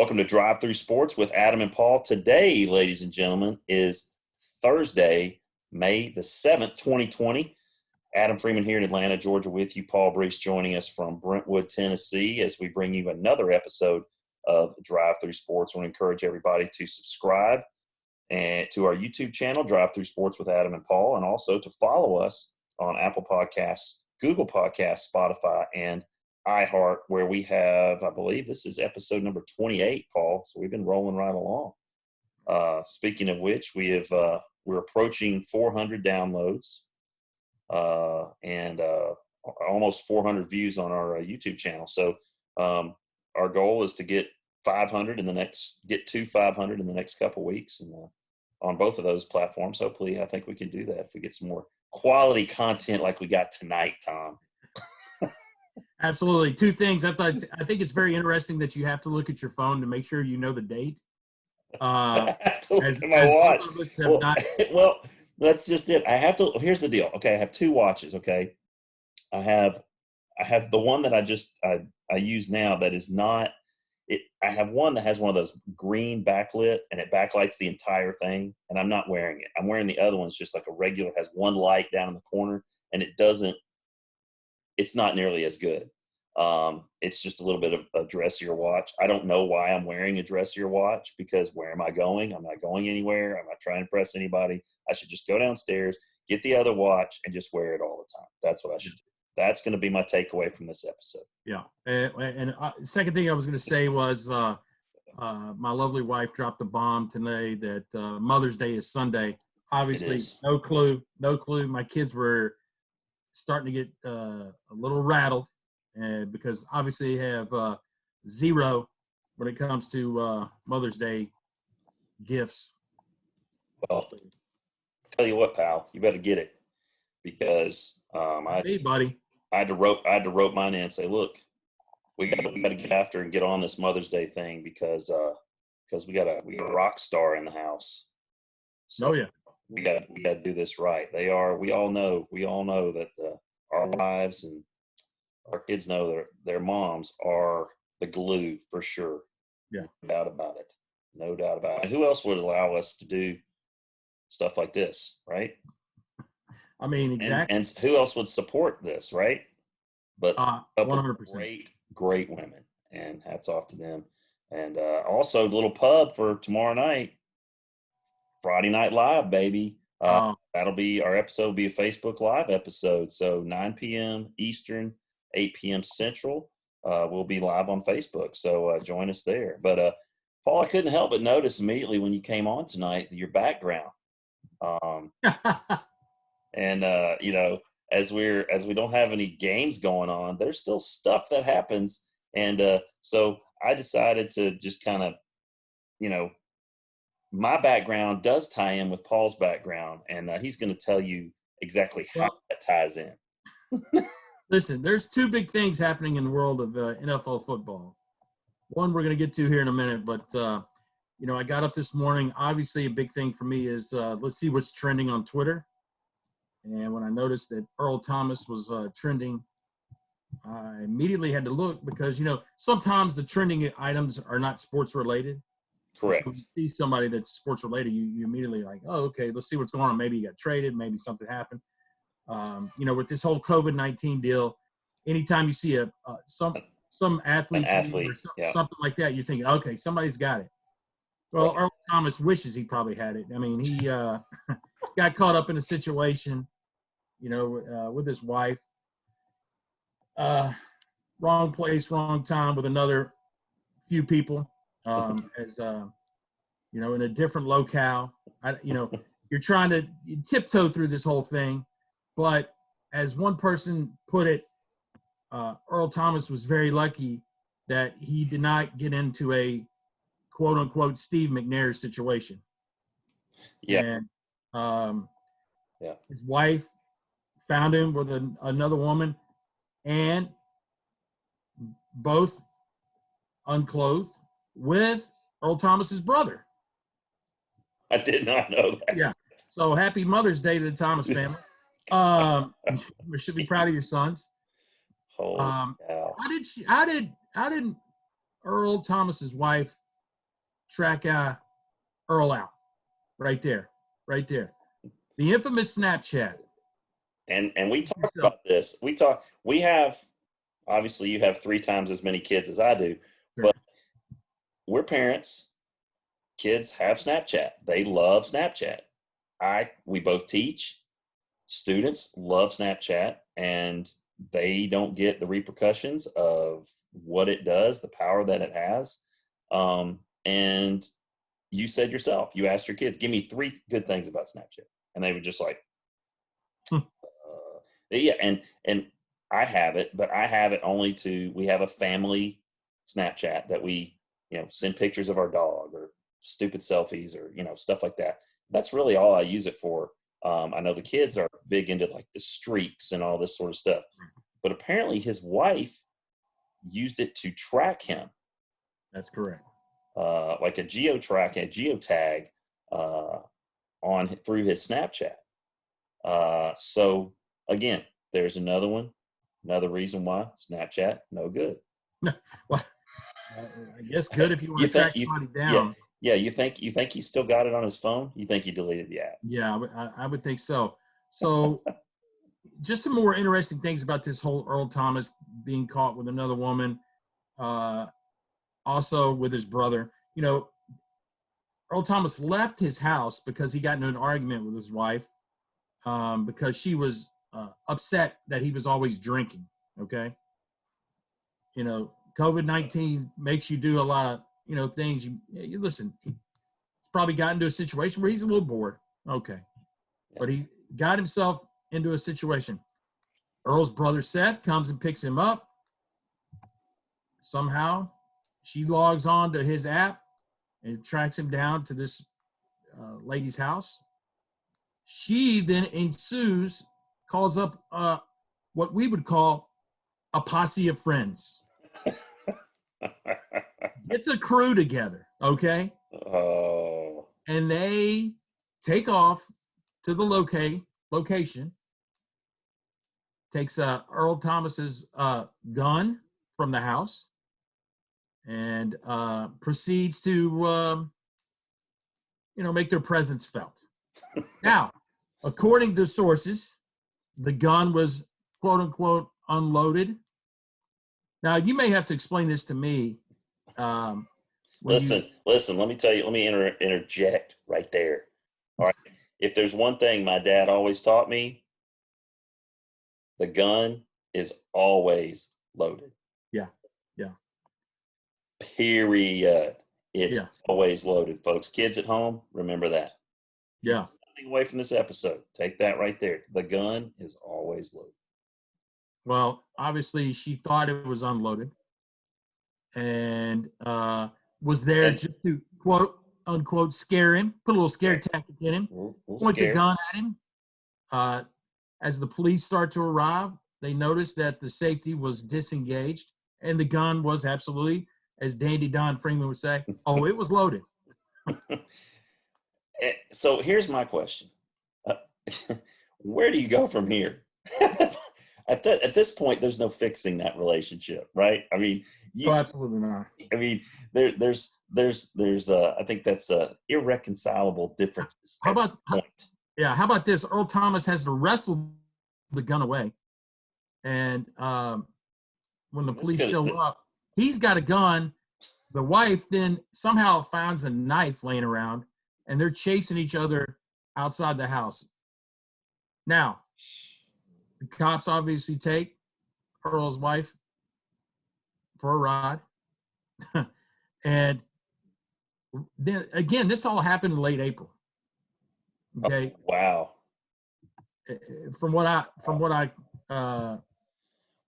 Welcome to Drive Thru Sports with Adam and Paul. Today, ladies and gentlemen, is Thursday, May the 7th, 2020. Adam Freeman here in Atlanta, Georgia with you. Paul Brees joining us from Brentwood, Tennessee, as we bring you another episode of Drive Thru Sports. I want to encourage everybody to subscribe and to our YouTube channel, Drive Thru Sports with Adam and Paul, and also to follow us on Apple Podcasts, Google Podcasts, Spotify, and iHeart, where we have, I believe this is episode number 28, Paul. So we've been rolling right along. Speaking of which, we're approaching 400 downloads and almost 400 views on our YouTube channel. So our goal is to get 500 get to 500 in the next couple weeks, and on both of those platforms. Hopefully, I think we can do that if we get some more quality content like we got tonight, Tom. Absolutely. Two things. I think it's very interesting that you have to look at your phone to make sure you know the date. I have to look at my watch. Well, that's just it. Here's the deal. Okay, I have two watches. Okay, I have the one that I use now that is not it. I have one that has one of those green backlit, and it backlights the entire thing, and I'm not wearing it. I'm wearing the other one. It's just like a regular, has one light down in the corner, and it's not nearly as good. It's just a little bit of a dressier watch. I don't know why I'm wearing a dressier watch, because where am I going? I'm not going anywhere. I'm not trying to impress anybody. I should just go downstairs, get the otthe watch, and just wear it all the time. That's what I should do. That's going to be my takeaway from this episode. Yeah. And second thing I was going to say was my lovely wife dropped a bomb today that Mother's Day is Sunday. Obviously, no clue. My kids were starting to get a little rattled, because obviously they have zero when it comes to Mother's Day gifts. Well, tell you what, pal, you better get it, because hey, buddy, I had to rope mine in and say, look, we got to get after and get on this Mother's Day thing, because we got a rock star in the house. So, oh yeah. We got to do this right. We all know that our wives and our kids know that their moms are the glue for sure. Yeah. No doubt about it. No doubt about it. Who else would allow us to do stuff like this, right? I mean, exactly. And who else would support this, right? But 100%. Great women, and hats off to them. And also, a little pub for tomorrow night. Friday Night Live, baby. Our episode will be a Facebook Live episode. So 9 p.m. Eastern, 8 p.m. Central, we'll be live on Facebook. So join us there. But Paul, I couldn't help but notice immediately when you came on tonight your background. And as we don't have any games going on, there's still stuff that happens. And so I decided to just kind of, my background does tie in with Paul's background, and he's going to tell you exactly how that ties in. Listen, there's two big things happening in the world of NFL football. One we're going to get to here in a minute, but, I got up this morning. Obviously, a big thing for me is let's see what's trending on Twitter. And when I noticed that Earl Thomas was trending, I immediately had to look, because, sometimes the trending items are not sports related. Correct. So when you see somebody that's sports related, you immediately like, oh, okay, let's see what's going on. Maybe he got traded, maybe something happened. With this whole COVID-19 deal, anytime you see some athlete or something like that, you're thinking, okay, somebody's got it. Well, Earl Thomas wishes he probably had it. I mean, he got caught up in a situation, with his wife. Wrong place, wrong time with another few people. In a different locale. You're trying to tiptoe through this whole thing, but as one person put it, Earl Thomas was very lucky that he did not get into a quote unquote Steve McNair situation. Yeah. And his wife found him with another woman, and both unclothed, with Earl Thomas's brother. I did not know that. Yeah. So happy Mother's Day to the Thomas family. We should be proud of your sons. Holy cow. How did Earl Thomas's wife track Earl out. Right there. The infamous Snapchat. And we talked about this. We have, obviously you have 3 times as many kids as I do, Sure. but we're parents. Kids have Snapchat. They love Snapchat. We both teach. Students love Snapchat, and they don't get the repercussions of what it does, the power that it has. And you said yourself, you asked your kids, give me 3 good things about Snapchat. And they were just like, yeah. And I have it, but I have it only we have a family Snapchat that we, send pictures of our dog or stupid selfies or, stuff like that. That's really all I use it for. I know the kids are big into like the streaks and all this sort of stuff, but apparently his wife used it to track him. That's correct. Like a geotag through his Snapchat. So again, there's another reason why Snapchat no good. Well, I guess good if you want to track somebody down. Yeah, you think he still got it on his phone? You think he deleted the app? Yeah, I would think so. So, just some more interesting things about this whole Earl Thomas being caught with another woman, also with his brother. Earl Thomas left his house because he got into an argument with his wife because she was upset that he was always drinking. Okay, COVID-19 makes you do a lot of things. You listen. He's probably got into a situation where he's a little bored. Okay, but he got himself into a situation. Earl's brother Seth comes and picks him up. Somehow, she logs on to his app and tracks him down to this lady's house. She then calls up what we would call a posse of friends. It's a crew together, okay? Oh. And they take off to the location. Takes Earl Thomas's gun from the house and proceeds to, make their presence felt. Now, according to sources, the gun was quote unquote unloaded. Now, you may have to explain this to me. Listen, let me tell you, let me interject right there. All right. If there's one thing my dad always taught me, the gun is always loaded. Yeah. Period. It's always loaded, folks. Kids at home, remember that. Yeah. Nothing away from this episode. Take that right there. The gun is always loaded. Well, obviously, she thought it was unloaded and was there just to quote unquote scare him, put a little scare tactic in him, point the gun at him. As the police start to arrive, they notice that the safety was disengaged and the gun was absolutely, as Dandy Don Freeman would say, it was loaded. So here's my question. Where do you go from here? At this point, there's no fixing that relationship, right? I mean, absolutely not. I mean, there's I think that's irreconcilable differences. How about this? Earl Thomas has to wrestle the gun away, and when the police show up, he's got a gun. The wife then somehow finds a knife laying around, and they're chasing each other outside the house. Now, the cops obviously take Earl's wife for a ride. And then again, this all happened in late April. Okay. Oh, wow. From what I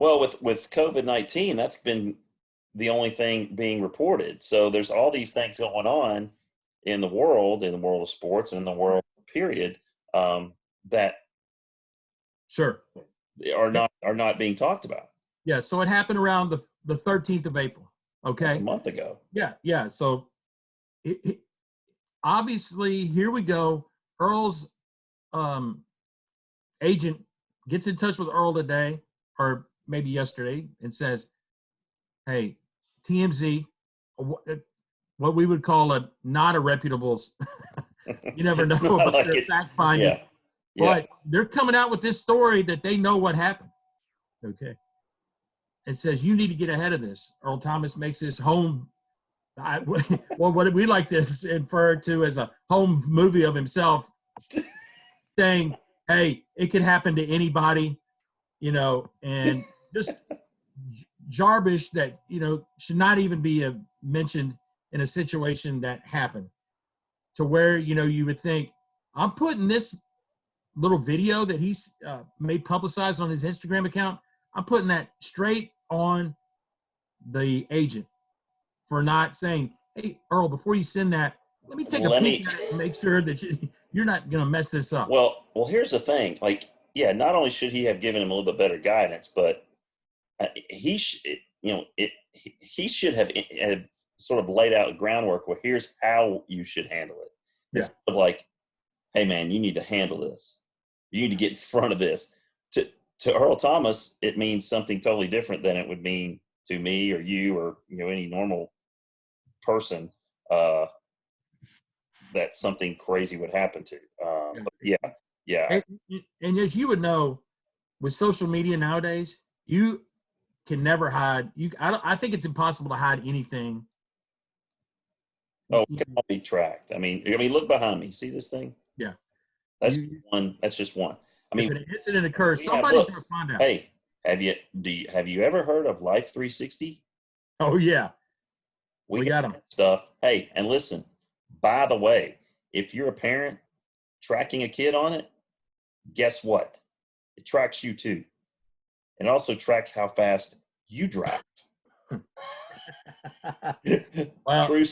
well, with COVID-19, that's been the only thing being reported. So there's all these things going on in the world of sports and in the world period, that sure are not being talked about. Yeah. So it happened around the 13th of April. Okay. That's a month ago. Yeah. So obviously, here we go. Earl's agent gets in touch with Earl today, or maybe yesterday, and says, "Hey, TMZ, what we would call not a reputable. You never know It's not about like their it's fact finding. yeah. Yeah. But they're coming out with this story that they know what happened. Okay. It says you need to get ahead of this. Earl Thomas makes his home, what we like to infer to as a home movie of himself, saying, hey, it could happen to anybody, and just jarbish that, should not even be mentioned in a situation that happened, to where, you would think, I'm putting this little video that he's made publicized on his Instagram account, I'm putting that straight on the agent for not saying, hey, Earl, before you send that, let me take a peek at it and make sure that you're not going to mess this up. Well, here's the thing. Like, yeah, not only should he have given him a little bit better guidance, but he should have sort of laid out groundwork where here's how you should handle it. Yeah. Instead of like, hey, man, you need to handle this. You need to get in front of this. To Earl Thomas, it means something totally different than it would mean to me or you or any normal person that something crazy would happen to. But yeah. And as you would know, with social media nowadays, you can never hide. I think it's impossible to hide anything. Oh, it can all be tracked. I mean, look behind me. See this thing? Yeah. That's one. That's just one. I mean, if an incident occurs, somebody's going to find out. Hey, have you ever heard of Life 360? Oh yeah, we got them stuff. Hey, and listen. By the way, if you're a parent tracking a kid on it, guess what? It tracks you too. It also tracks how fast you drive. Well, true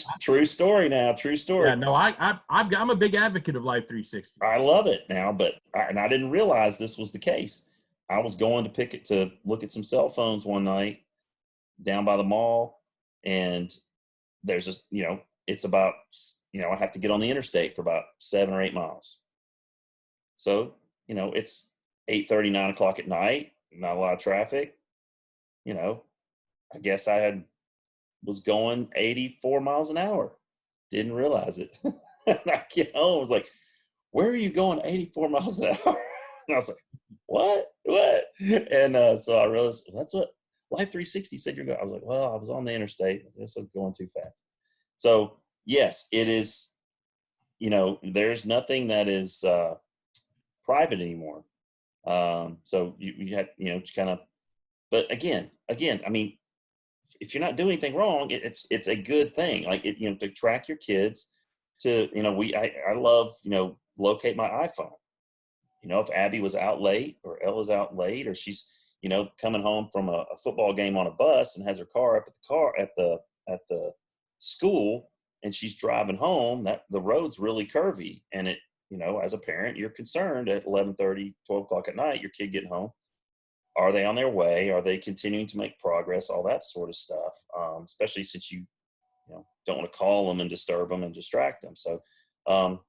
story now. True story. Yeah, no, I'm a big advocate of Life 360. I love it now, but I didn't realize this was the case. I was going to look at some cell phones one night down by the mall, and there's just it's about I have to get on the interstate for about 7 or 8 miles. So it's 8:30, 9 o'clock at night, not a lot of traffic. I guess I was going 84 miles an hour. Didn't realize it. And I get home, I was like, where are you going 84 miles an hour? And I was like, what? And so I realized, that's what Life 360 said you're going. I was like, well, I was on the interstate. I guess I'm going too fast. So, yes, it is, there's nothing that is private anymore. So you had, just kind of, but again, I mean, if you're not doing anything wrong, it's a good thing. Like to track your kids, to I love locate my iPhone. If Abby was out late or Ella's out late, or she's coming home from a football game on a bus and has her car up at the school, and she's driving home, that the road's really curvy, and it as a parent, you're concerned at 11:30, 12 o'clock at night, your kid getting home. Are they on their way? Are they continuing to make progress? All that sort of stuff, especially since you don't want to call them and disturb them and distract them. So, Earl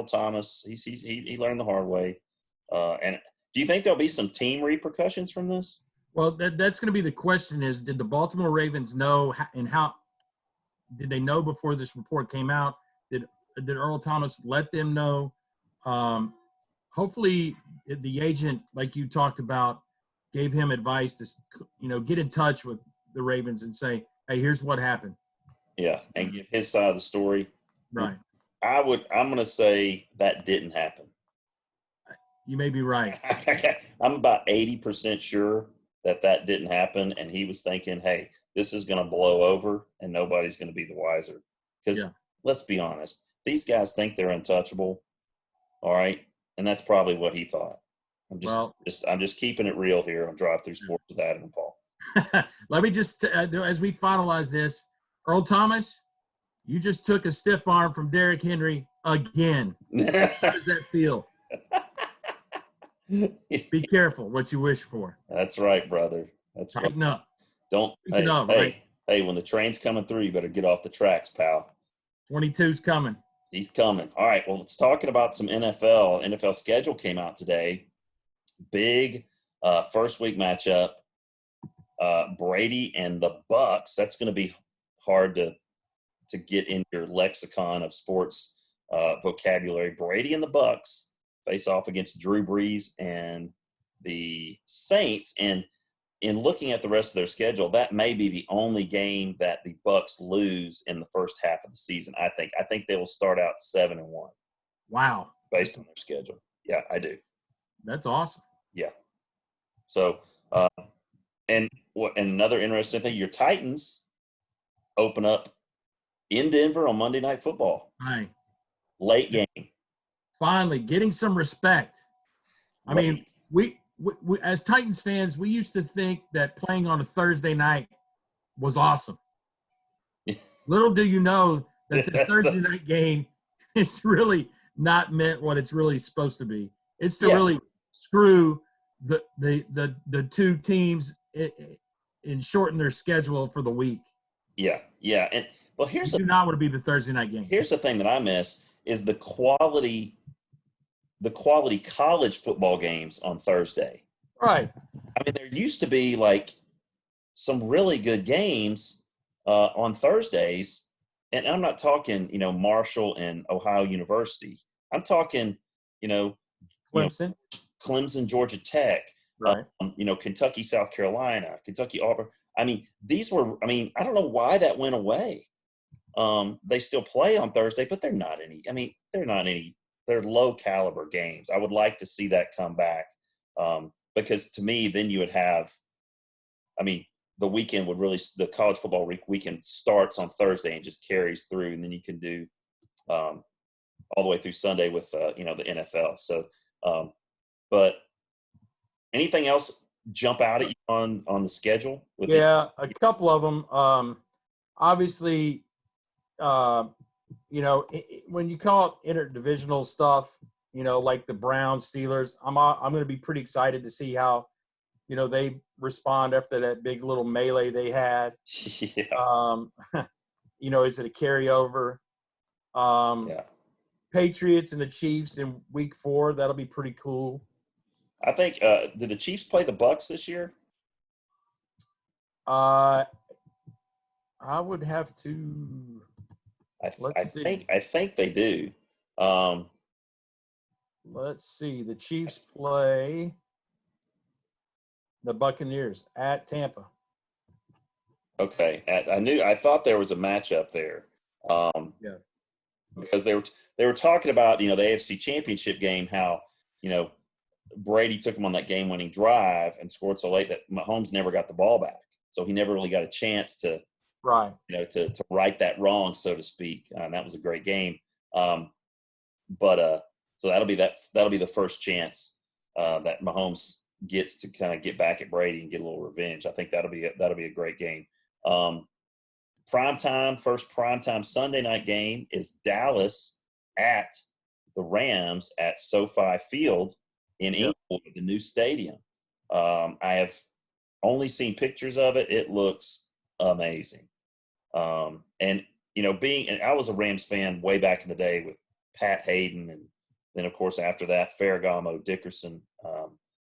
Thomas, he learned the hard way. And do you think there'll be some team repercussions from this? Well, that's going to be the question: is did the Baltimore Ravens know, and how did they know before this report came out? Did Earl Thomas let them know? Hopefully the agent, like you talked about, gave him advice to, get in touch with the Ravens and say, hey, here's what happened. Yeah, and give his side of the story. Right. I'm going to say that didn't happen. You may be right. I'm about 80% sure that didn't happen, and he was thinking, hey, this is going to blow over, and nobody's going to be the wiser. Because let's be honest, these guys think they're untouchable, all right? And that's probably what he thought. I'm just keeping it real here on Drive Through Sports with Adam and Paul. Let me just, as we finalize this, Earl Thomas, you just took a stiff arm from Derrick Henry again. How does that feel? Be careful what you wish for. That's right, brother. That's right. Tighten up. Don't. Hey, when the train's coming through, you better get off the tracks, pal. 22's coming. He's coming. All right. Well, let's talk about some NFL. NFL schedule came out today. Big first week matchup. Brady and the Bucks. That's going to be hard to get in your lexicon of sports vocabulary. Brady and the Bucks face off against Drew Brees and the Saints. And in looking at the rest of their schedule, that may be the only game that the Bucks lose in the first half of the season. I think they will start out 7-1. Wow. Based on their schedule. Yeah, I do. That's awesome. Yeah. So, and another interesting thing, your Titans open up in Denver on Monday Night Football. Right. Late game. Finally, getting some respect. I Right. mean, we as Titans fans, we used to think that playing on a Thursday night was awesome. Little do you know that the Thursday night game is really not meant what it's really supposed to be. It's to really screw the two teams and shorten their schedule for the week. Yeah. And well, you do not want to be the Thursday night game. Here's the thing that I miss is the quality college football games on Thursday. Right. I mean, there used to be like some really good games on Thursdays, and I'm not talking, Marshall and Ohio University. I'm talking, Clemson, Georgia Tech, right? Kentucky, South Carolina, Kentucky, Auburn. I mean, I don't know why that went away. They still play on Thursday, but they're not any. They're low caliber games. I would like to see that come back because to me, then you would have. The weekend would really – the college football weekend starts on Thursday and just carries through, and then you can do all the way through Sunday with, the NFL. So, but anything else jump out at you on the schedule? A couple of them. Obviously, when you call it interdivisional stuff, like the Browns, Steelers, I'm going to be pretty excited to see how – they respond after that big little melee they had. Yeah. Is it a carryover? Patriots and the Chiefs in week 4, that'll be pretty cool. I think did the Chiefs play the Bucks this year? I would have to I think they do. Let's see. The Chiefs play the Buccaneers at Tampa. Okay, I thought there was a matchup there. Because they were talking about the AFC Championship game, how Brady took him on that game-winning drive and scored so late that Mahomes never got the ball back, so he never really got a chance to to right that wrong, so to speak. And that was a great game. So that'll be the first chance that Mahomes gets to kind of get back at Brady and get a little revenge. I think that'll be a great game. First primetime Sunday night game is Dallas at the Rams at SoFi Field in Inglewood, the new stadium. I have only seen pictures of it. It looks amazing. And I was a Rams fan way back in the day with Pat Hayden, and then of course after that Ferragamo, Dickerson,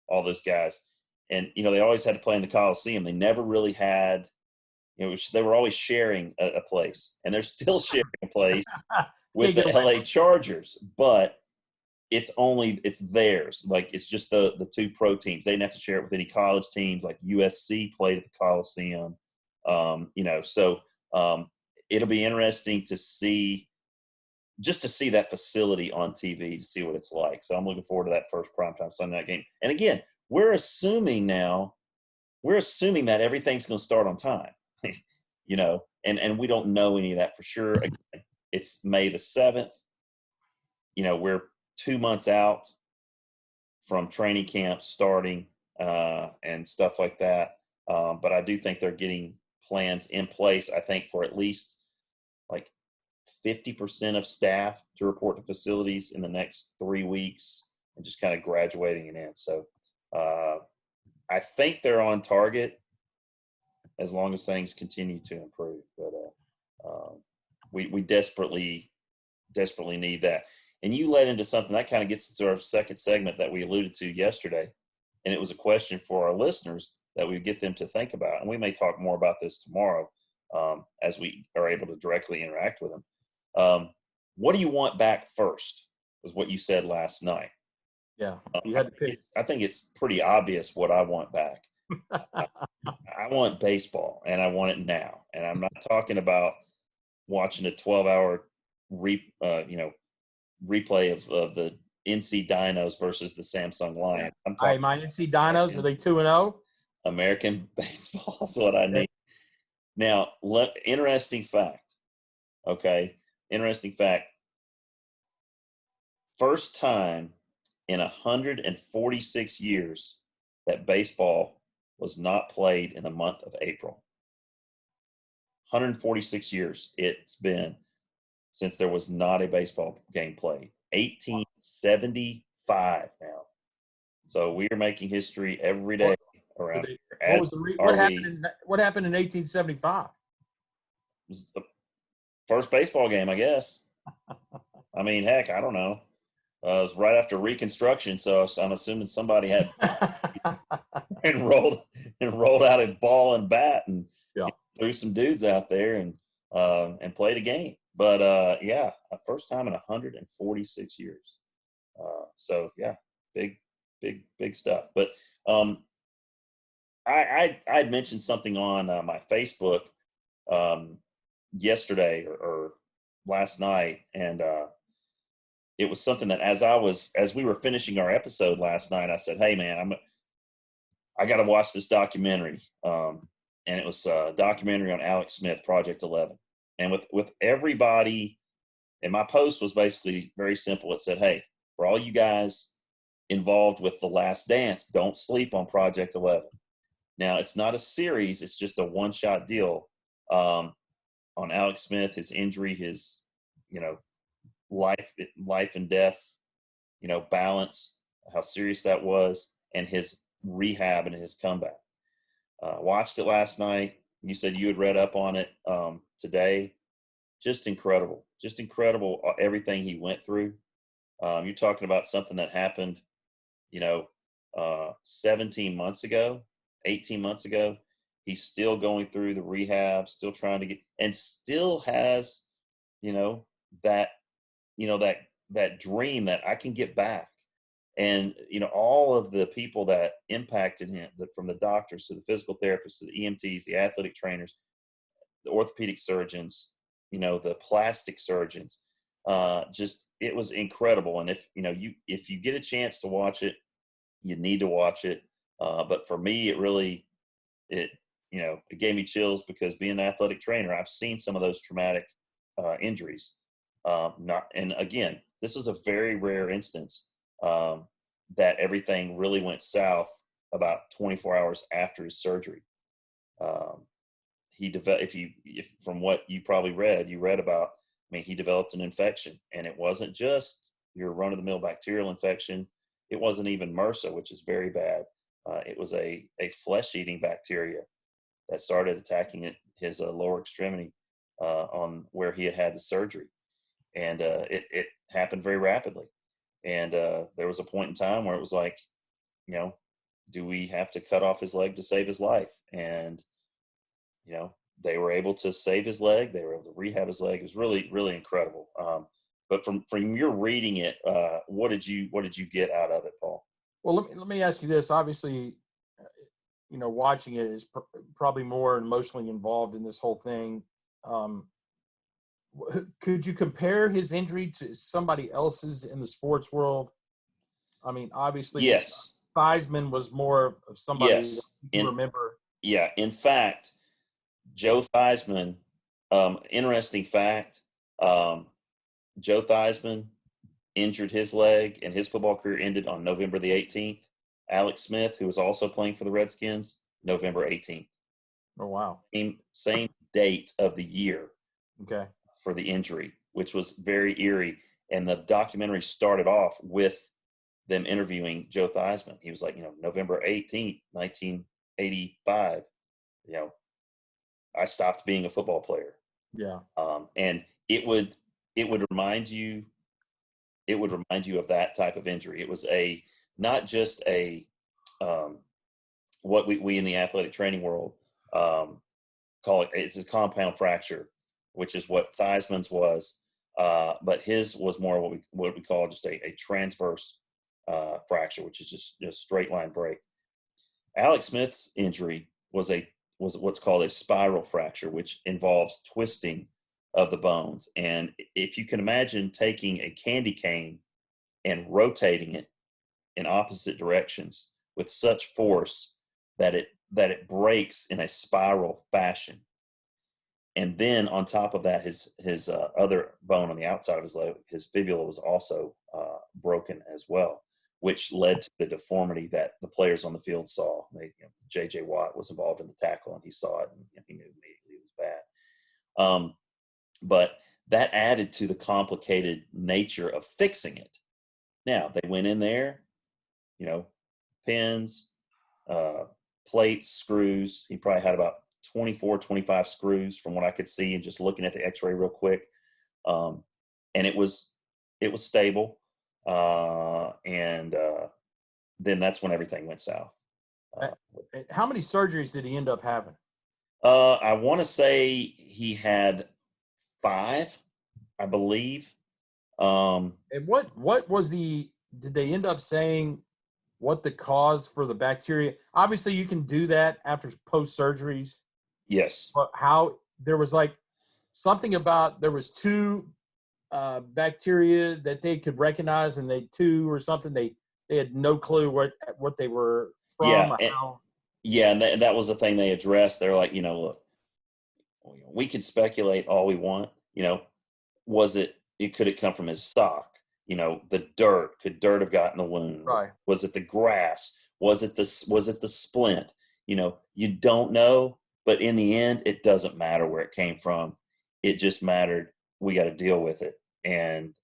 all those guys. And, they always had to play in the Coliseum. They never really had, they were always sharing a place, and they're still sharing a place with the LA Chargers, but it's theirs. Like, it's just the two pro teams. They didn't have to share it with any college teams. Like USC played at the Coliseum, so it'll be interesting to see that facility on TV, to see what it's like. So I'm looking forward to that first primetime Sunday night game. And again, we're assuming that everything's going to start on time, and we don't know any of that for sure. Again, it's May the 7th. We're 2 months out from training camp starting and stuff like that. But I do think they're getting plans in place, I think, for at least like 50% of staff to report to facilities in the next 3 weeks, and just kind of graduating it in. So I think they're on target as long as things continue to improve. But we desperately need that. And you led into something that kind of gets to our second segment that we alluded to yesterday. And it was a question for our listeners that we would get them to think about. And we may talk more about this tomorrow. as we are able to directly interact with him. What do you want back first? Was what you said last night. Yeah, you had to pick. I think it's pretty obvious what I want back. I want baseball, and I want it now. And I'm not talking about watching a 12-hour replay of the NC Dinos versus the Samsung Lions. I'm talking my NC Dinos, are they 2-0? American baseball is what I need. Now, interesting fact. Okay, interesting fact. First time in 146 years that baseball was not played in the month of April. 146 years it's been since there was not a baseball game played. 1875 now. So we are making history every day around here. What happened in 1875? It was the first baseball game, I guess. I mean, heck, I don't know. It was right after Reconstruction, so I'm assuming somebody had and rolled out a ball and bat and threw some dudes out there and played a game. But first time in 146 years. So yeah, big stuff. But I had mentioned something on my Facebook yesterday or last night, and it was something that as we were finishing our episode last night, I said, "Hey man, I got to watch this documentary." And it was a documentary on Alex Smith, Project 11. And with everybody, and my post was basically very simple. It said, "Hey, for all you guys involved with The Last Dance, don't sleep on Project 11." Now, it's not a series; it's just a one-shot deal on Alex Smith, his injury, his life and death, balance, how serious that was, and his rehab and his comeback. Watched it last night. You said you had read up on it today. Just incredible. Everything he went through. You're talking about something that happened, 17 months ago, 18 months ago. He's still going through the rehab, still trying to get, and still has, that dream that I can get back. And, all of the people that impacted him, from the doctors to the physical therapists to the EMTs, the athletic trainers, the orthopedic surgeons, the plastic surgeons, it was incredible. And if you get a chance to watch it, you need to watch it. But for me, it gave me chills because being an athletic trainer, I've seen some of those traumatic injuries. And again, this was a very rare instance that everything really went south about 24 hours after his surgery. He developed, from what you probably read about, he developed an infection, and it wasn't just your run-of-the-mill bacterial infection. It wasn't even MRSA, which is very bad. It was a flesh-eating bacteria that started attacking his lower extremity on where he had the surgery. And it happened very rapidly. And there was a point in time where it was like, do we have to cut off his leg to save his life? And, they were able to save his leg. They were able to rehab his leg. It was really, really incredible. But from your reading it, what did you get out of it, Paul? Well, let me ask you this. Obviously, watching it is probably more emotionally involved in this whole thing. Could you compare his injury to somebody else's in the sports world? Obviously, yes. Theismann was more of somebody you remember. Yeah. In fact, Joe Theismann, interesting fact, Joe Theismann injured his leg and his football career ended on November the 18th. Alex Smith, who was also playing for the Redskins, November 18th. Oh, wow. Same date of the year. Okay. For the injury, which was very eerie. And the documentary started off with them interviewing Joe Theismann. He was like, November 18th, 1985, I stopped being a football player. Yeah. And it would remind you of that type of injury. It was not just what we in the athletic training world call it, it's a compound fracture, which is what Theismann's was. But his was more what we call just a transverse fracture, which is just a straight line break. Alex Smith's injury was what's called a spiral fracture, which involves twisting of the bones. And if you can imagine taking a candy cane and rotating it in opposite directions with such force that it breaks in a spiral fashion. And then on top of that, his other bone on the outside of his leg, his fibula, was also broken as well, which led to the deformity that the players on the field saw. J.J. Watt was involved in the tackle, and he saw it, and he knew immediately it was bad. But that added to the complicated nature of fixing it. Now, they went in there, pins, plates, screws. He probably had about 24, 25 screws from what I could see and just looking at the x-ray real quick. And it was stable. And then that's when everything went south. How many surgeries did he end up having? I want to say he had 5, I believe. And what was did they end up saying what the cause for the bacteria? Obviously you can do that after post surgeries. Yes. But how there was like something about there was 2 bacteria that they could recognize, and they had no clue what they were from. And that was the thing they addressed. They're like, look, we could speculate all we want. Could it come from his sock? The dirt. Could dirt have gotten the wound? Right. Was it the grass? Was it the splint? You don't know, but in the end, it doesn't matter where it came from. It just mattered. We got to deal with it. And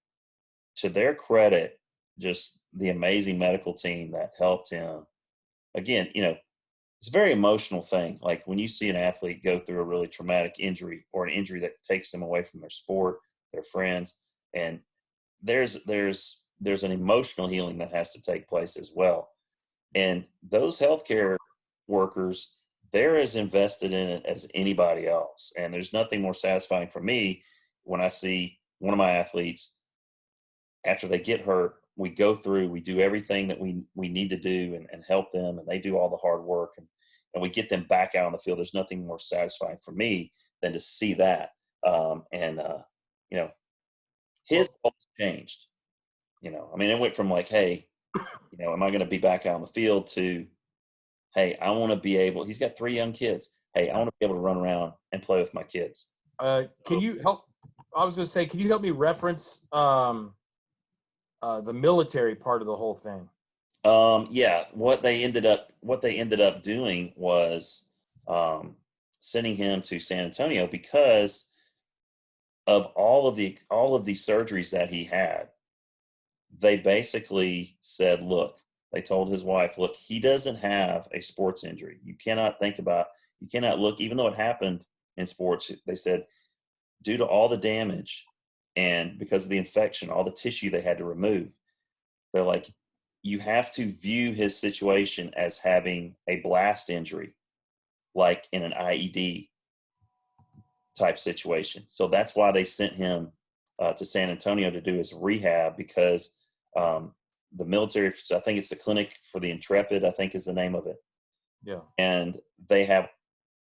to their credit, just the amazing medical team that helped him. Again, it's a very emotional thing. Like when you see an athlete go through a really traumatic injury, or an injury that takes them away from their sport, their friends, and there's an emotional healing that has to take place as well. And those healthcare workers, they're as invested in it as anybody else. And there's nothing more satisfying for me when I see one of my athletes, after they get hurt, we go through, we do everything that we need to do and help them, and they do all the hard work, and we get them back out on the field. There's nothing more satisfying for me than to see that. His goals changed. It went from like, hey, am I going to be back out on the field, to, hey, I want to be able, he's got 3 young kids. Hey, I want to be able to run around and play with my kids. Can you help? I was going to say, can you help me reference the military part of the whole thing? What they ended up doing was sending him to San Antonio because of all of these surgeries that he had. They basically said, look, they told his wife, look, he doesn't have a sports injury. You cannot look, even though it happened in sports, they said, due to all the damage and because of the infection, all the tissue they had to remove, they're like, you have to view his situation as having a blast injury, like in an IED type situation. So that's why they sent him to San Antonio to do his rehab, because the military, I think it's the Clinic for the Intrepid, I think is the name of it. Yeah. And they have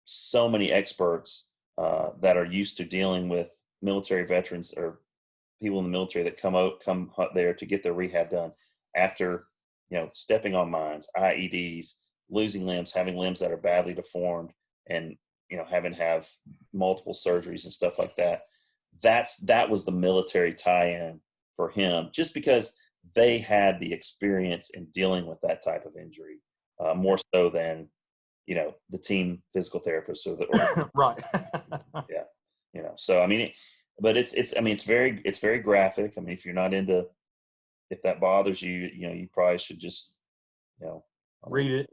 so many experts that are used to dealing with military veterans or people in the military that come there to get their rehab done after, stepping on mines, IEDs, losing limbs, having limbs that are badly deformed, and, having to have multiple surgeries and stuff like that. That was the military tie-in for him, just because they had the experience in dealing with that type of injury, more so than, the team physical therapist or right. Yeah. So, but it's very graphic. If you're not into, if that bothers you, you probably should just, read it.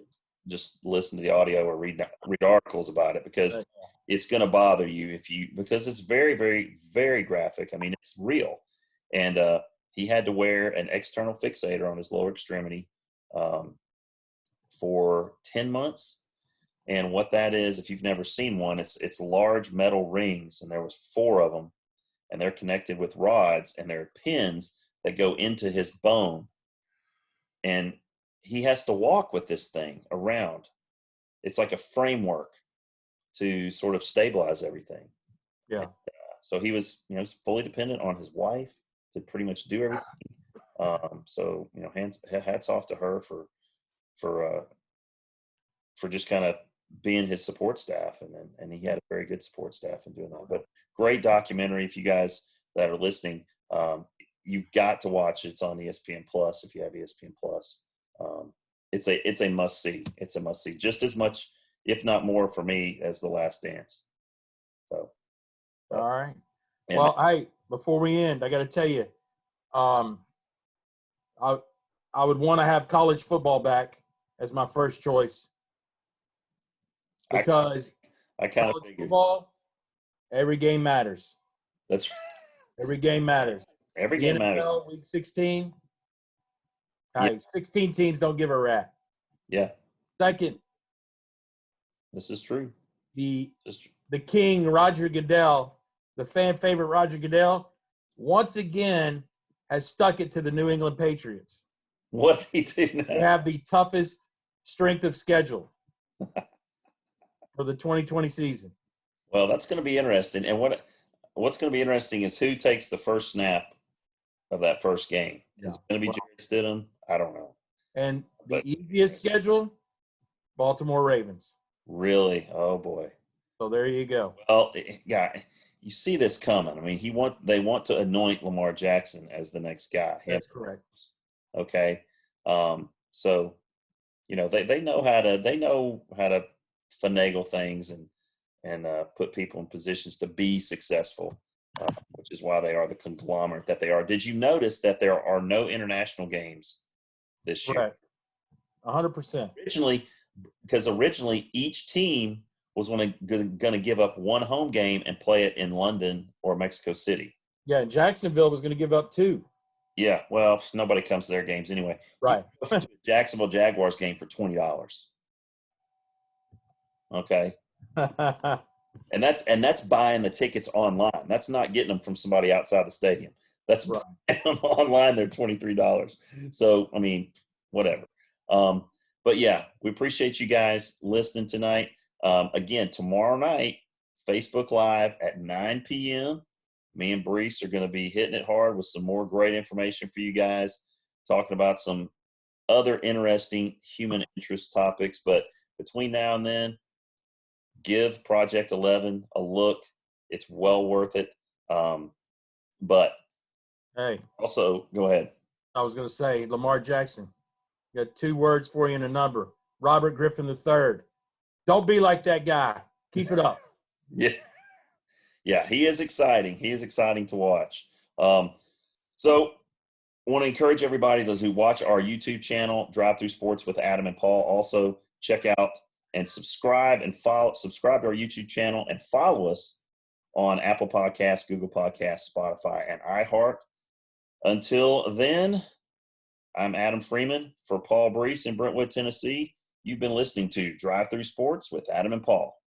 Just listen to the audio or read articles about it, because it's going to bother you because it's very, very, very graphic. It's real. And he had to wear an external fixator on his lower extremity for 10 months. And what that is, if you've never seen one, it's large metal rings, and there was 4 of them, and they're connected with rods, and they're pins that go into his bone. And he has to walk with this thing around. It's like a framework to sort of stabilize everything. Yeah. So he was, fully dependent on his wife to pretty much do everything. So, hats off to her for just kind of being his support staff, and he had a very good support staff in doing that. But great documentary. If you guys that are listening, you've got to watch it. It's on ESPN Plus if you have ESPN Plus. It's a must see. It's a must see, just as much, if not more, for me as The Last Dance. So, all right. Well, before we end, I got to tell you, I would want to have college football back as my first choice, because I kind of college figured football, every game matters. that's Every game matters. every The game NFL, matters. Week 16. Yeah. 16 teams don't give a rat. Yeah, Second, this is true. the king, Roger Goodell, the fan favorite Roger Goodell, once again has stuck it to the New England Patriots. What he did now. They have the toughest strength of schedule for the 2020 season. Well, that's going to be interesting. And what's going to be interesting is who takes the first snap of that first game. Yeah. Is it going to be Jared Stidham? I don't know. And the easiest schedule, Baltimore Ravens. Really? Oh boy. So there you go. Well, you see this coming. I mean, they want to anoint Lamar Jackson as the next guy. That's correct. Okay. So, they know how to finagle things and put people in positions to be successful, which is why they are the conglomerate that they are. Did you notice that there are no international games this year? Right. 100%. Originally each team was going to give up one home game and play it in London or Mexico City. Yeah, and Jacksonville was going to give up 2. Yeah, well, nobody comes to their games anyway. Right. You go to a Jacksonville Jaguars game for $20. Okay. And that's buying the tickets online. That's not getting them from somebody outside the stadium. That's right. Buying them online. They're $23. So, I mean, whatever. But yeah, we appreciate you guys listening tonight. Again, tomorrow night, Facebook Live at 9 p.m. Me and Brees are going to be hitting it hard with some more great information for you guys, talking about some other interesting human interest topics. But between now and then, give Project 11 a look. It's well worth it. But hey, also, go ahead. I was going to say, Lamar Jackson, got 2 words for you in a number. Robert Griffin III. Don't be like that guy. Keep it up. Yeah, he is exciting. He is exciting to watch. So I want to encourage everybody who watch our YouTube channel, Drive Thru Sports with Adam and Paul. Also, check out and subscribe to our YouTube channel and follow us on Apple Podcasts, Google Podcasts, Spotify, and iHeart. Until then, I'm Adam Freeman for Paul Brees in Brentwood, Tennessee. You've been listening to Drive Thru Sports with Adam and Paul.